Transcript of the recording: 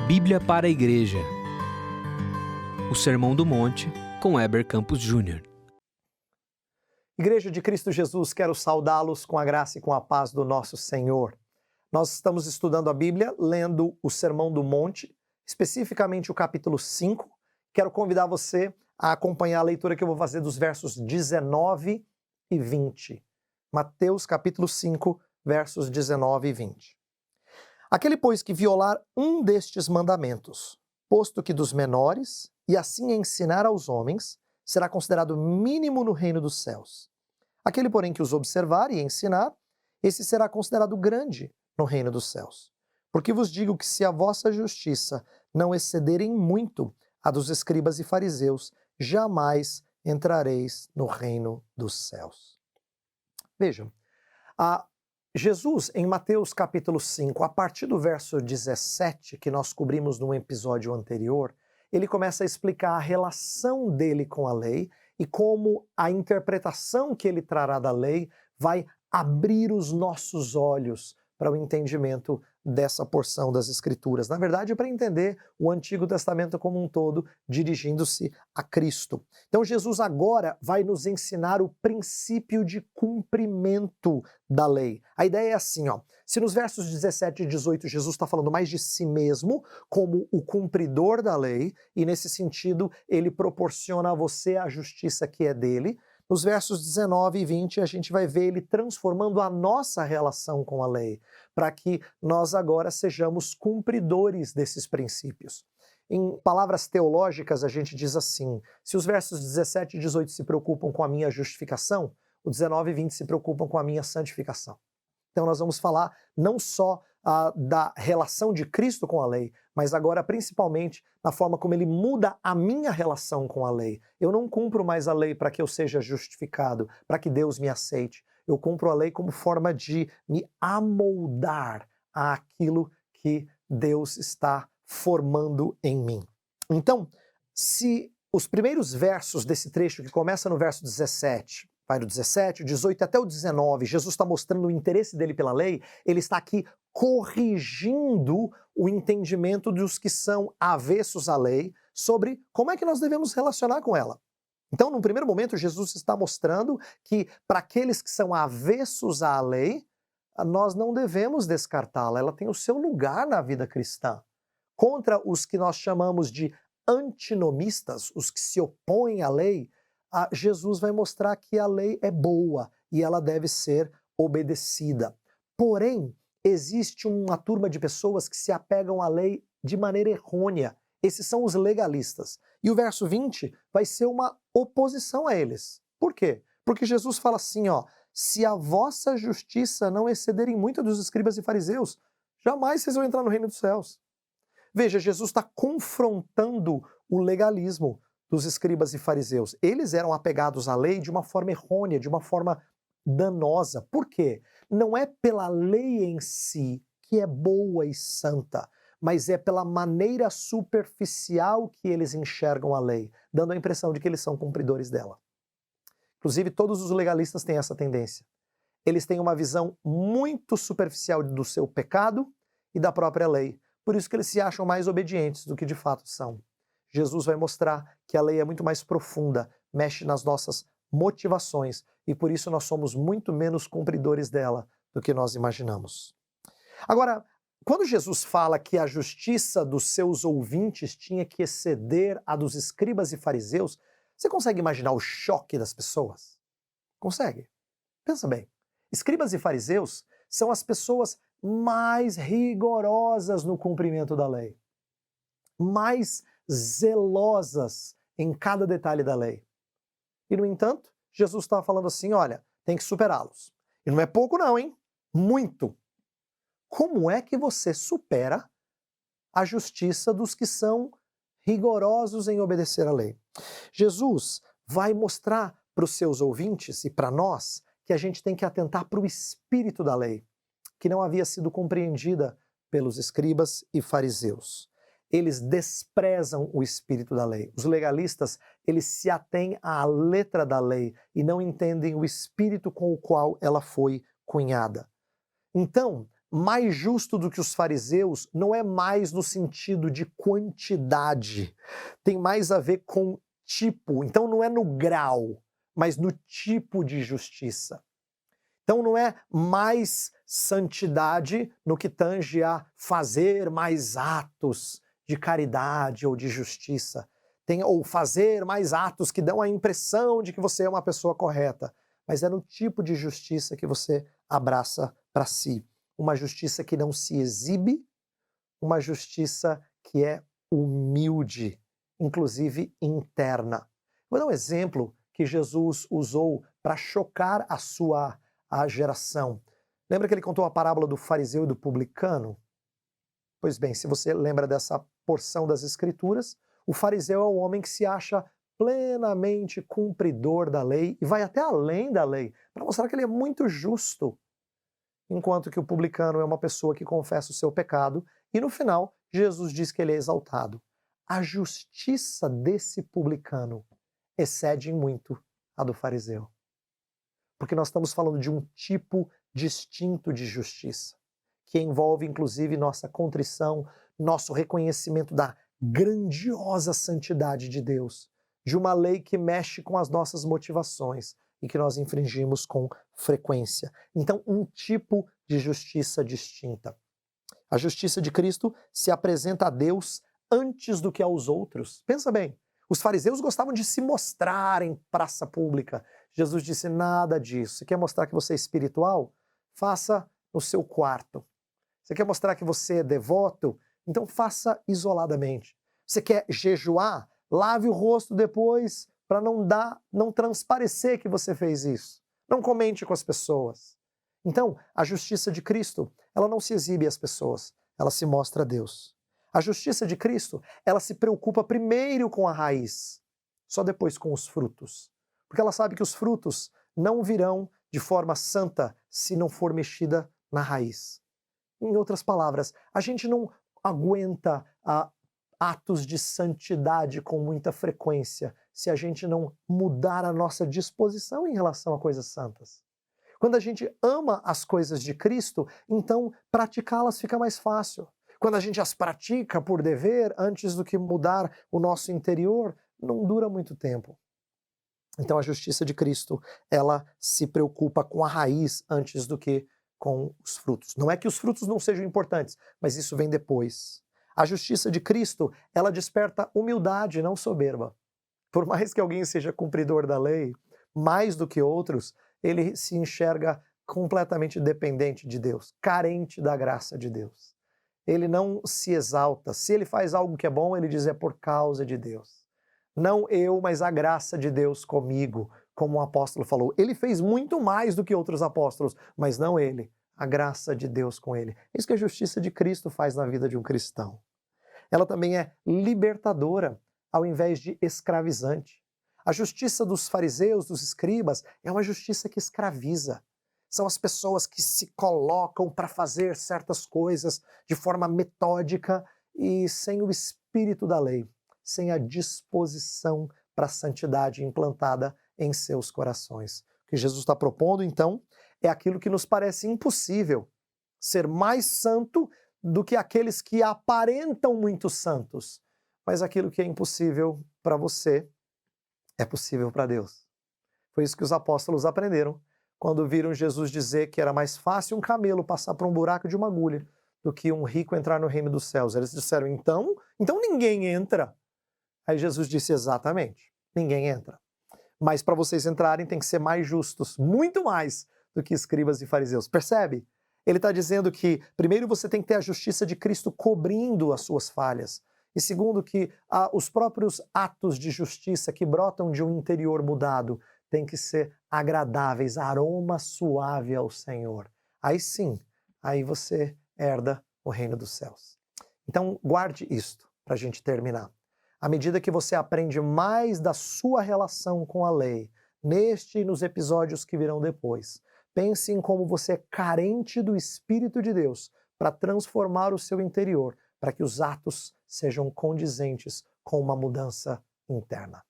Bíblia para a Igreja. O Sermão do Monte, com Heber Campos Júnior. Igreja de Cristo Jesus, quero saudá-los com a graça e com a paz do nosso Senhor. Nós estamos estudando a Bíblia, lendo o Sermão do Monte, especificamente o capítulo 5. Quero convidar você a acompanhar a leitura que eu vou fazer dos versos 19 e 20. Mateus capítulo 5, versos 19 e 20. Aquele, pois, que violar um destes mandamentos, posto que dos menores, e assim ensinar aos homens, será considerado mínimo no reino dos céus. Aquele, porém, que os observar e ensinar, esse será considerado grande no reino dos céus. Porque vos digo que se a vossa justiça não excederem muito a dos escribas e fariseus, jamais entrareis no reino dos céus. Vejam, Jesus, em Mateus capítulo 5, a partir do verso 17, que nós cobrimos num episódio anterior, ele começa a explicar a relação dele com a lei e como a interpretação que ele trará da lei vai abrir os nossos olhos para o entendimento dessa porção das Escrituras. Na verdade, para entender o Antigo Testamento como um todo, dirigindo-se a Cristo. Então, Jesus agora vai nos ensinar o princípio de cumprimento da lei. A ideia é assim, se nos versos 17 e 18 Jesus está falando mais de si mesmo como o cumpridor da lei, e nesse sentido ele proporciona a você a justiça que é dele, nos versos 19 e 20 a gente vai ver ele transformando a nossa relação com a lei, para que nós agora sejamos cumpridores desses princípios. Em palavras teológicas a gente diz assim, se os versos 17 e 18 se preocupam com a minha justificação, o 19 e 20 se preocupam com a minha santificação. Então nós vamos falar não só da relação de Cristo com a lei, mas agora principalmente na forma como ele muda a minha relação com a lei. Eu não cumpro mais a lei para que eu seja justificado, para que Deus me aceite. Eu cumpro a lei como forma de me amoldar àquilo que Deus está formando em mim. Então, se os primeiros versos desse trecho, que começa no verso 17, vai do 17, o 18 até o 19, Jesus está mostrando o interesse dele pela lei, ele está aqui corrigindo o entendimento dos que são avessos à lei sobre como é que nós devemos relacionar com ela. Então, num primeiro momento, Jesus está mostrando que para aqueles que são avessos à lei, nós não devemos descartá-la, ela tem o seu lugar na vida cristã. Contra os que nós chamamos de antinomistas, os que se opõem à lei, Jesus vai mostrar que a lei é boa e ela deve ser obedecida. Porém, existe uma turma de pessoas que se apegam à lei de maneira errônea. Esses são os legalistas. E o verso 20 vai ser uma oposição a eles. Por quê? Porque Jesus fala assim, se a vossa justiça não excederem muito dos escribas e fariseus, jamais vocês vão entrar no reino dos céus. Veja, Jesus está confrontando o legalismo dos escribas e fariseus. Eles eram apegados à lei de uma forma errônea, de uma forma danosa. Por quê? Não é pela lei em si, que é boa e santa, mas é pela maneira superficial que eles enxergam a lei, dando a impressão de que eles são cumpridores dela. Inclusive, todos os legalistas têm essa tendência. Eles têm uma visão muito superficial do seu pecado e da própria lei. Por isso que eles se acham mais obedientes do que de fato são. Jesus vai mostrar que a lei é muito mais profunda, mexe nas nossas motivações e por isso nós somos muito menos cumpridores dela do que nós imaginamos. Agora, quando Jesus fala que a justiça dos seus ouvintes tinha que exceder a dos escribas e fariseus, você consegue imaginar o choque das pessoas? Consegue? Pensa bem. Escribas e fariseus são as pessoas mais rigorosas no cumprimento da lei, mais zelosas em cada detalhe da lei. E, no entanto, Jesus estava falando assim, olha, tem que superá-los. E não é pouco não, hein? Muito. Como é que você supera a justiça dos que são rigorosos em obedecer à lei? Jesus vai mostrar para os seus ouvintes e para nós que a gente tem que atentar para o espírito da lei, que não havia sido compreendida pelos escribas e fariseus. Eles desprezam o espírito da lei. Os legalistas, eles se atêm à letra da lei e não entendem o espírito com o qual ela foi cunhada. Então, mais justo do que os fariseus não é mais no sentido de quantidade, tem mais a ver com tipo. Então não é no grau, mas no tipo de justiça. Então não é mais santidade no que tange a fazer mais atos de caridade ou de justiça, ou fazer mais atos que dão a impressão de que você é uma pessoa correta, mas é no tipo de justiça que você abraça para si. Uma justiça que não se exibe, uma justiça que é humilde, inclusive interna. Vou dar um exemplo que Jesus usou para chocar a geração. Lembra que ele contou a parábola do fariseu e do publicano? Pois bem, se você lembra dessa porção das Escrituras, o fariseu é o homem que se acha plenamente cumpridor da lei e vai até além da lei, para mostrar que ele é muito justo, enquanto que o publicano é uma pessoa que confessa o seu pecado e no final Jesus diz que ele é exaltado. A justiça desse publicano excede em muito a do fariseu. Porque nós estamos falando de um tipo distinto de justiça, que envolve inclusive nossa contrição, nosso reconhecimento da grandiosa santidade de Deus, de uma lei que mexe com as nossas motivações e que nós infringimos com frequência. Então, um tipo de justiça distinta. A justiça de Cristo se apresenta a Deus antes do que aos outros. Pensa bem, os fariseus gostavam de se mostrar em praça pública. Jesus disse nada disso. Você quer mostrar que você é espiritual? Faça no seu quarto. Você quer mostrar que você é devoto? Então faça isoladamente. Você quer jejuar? Lave o rosto depois para não transparecer que você fez isso. Não comente com as pessoas. Então, a justiça de Cristo, ela não se exibe às pessoas, ela se mostra a Deus. A justiça de Cristo, ela se preocupa primeiro com a raiz, só depois com os frutos. Porque ela sabe que os frutos não virão de forma santa se não for mexida na raiz. Em outras palavras, a gente não aguenta atos de santidade com muita frequência se a gente não mudar a nossa disposição em relação a coisas santas. Quando a gente ama as coisas de Cristo, então praticá-las fica mais fácil. Quando a gente as pratica por dever, antes do que mudar o nosso interior, não dura muito tempo. Então a justiça de Cristo, ela se preocupa com a raiz antes do que com os frutos. Não é que os frutos não sejam importantes, mas isso vem depois. A justiça de Cristo, ela desperta humildade, não soberba. Por mais que alguém seja cumpridor da lei, mais do que outros, ele se enxerga completamente dependente de Deus, carente da graça de Deus. Ele não se exalta. Se ele faz algo que é bom, ele diz é por causa de Deus. Não eu, mas a graça de Deus comigo, como o apóstolo falou. Ele fez muito mais do que outros apóstolos, mas não ele. A graça de Deus com ele. Isso que a justiça de Cristo faz na vida de um cristão. Ela também é libertadora, ao invés de escravizante. A justiça dos fariseus, dos escribas, é uma justiça que escraviza. São as pessoas que se colocam para fazer certas coisas de forma metódica e sem o espírito da lei, sem a disposição para a santidade implantada em seus corações. O que Jesus está propondo, então, é aquilo que nos parece impossível, ser mais santo do que aqueles que aparentam muito santos. Mas aquilo que é impossível para você é possível para Deus. Foi isso que os apóstolos aprenderam quando viram Jesus dizer que era mais fácil um camelo passar por um buraco de uma agulha do que um rico entrar no reino dos céus. Eles disseram, então ninguém entra. Aí Jesus disse, exatamente, ninguém entra. Mas para vocês entrarem tem que ser mais justos, muito mais do que escribas e fariseus. Percebe? Ele está dizendo que, primeiro, você tem que ter a justiça de Cristo cobrindo as suas falhas. E segundo, que os próprios atos de justiça que brotam de um interior mudado têm que ser agradáveis, aroma suave ao Senhor. Aí sim, aí você herda o reino dos céus. Então, guarde isto para a gente terminar. À medida que você aprende mais da sua relação com a lei, neste e nos episódios que virão depois, pense em como você é carente do Espírito de Deus para transformar o seu interior, para que os atos sejam condizentes com uma mudança interna.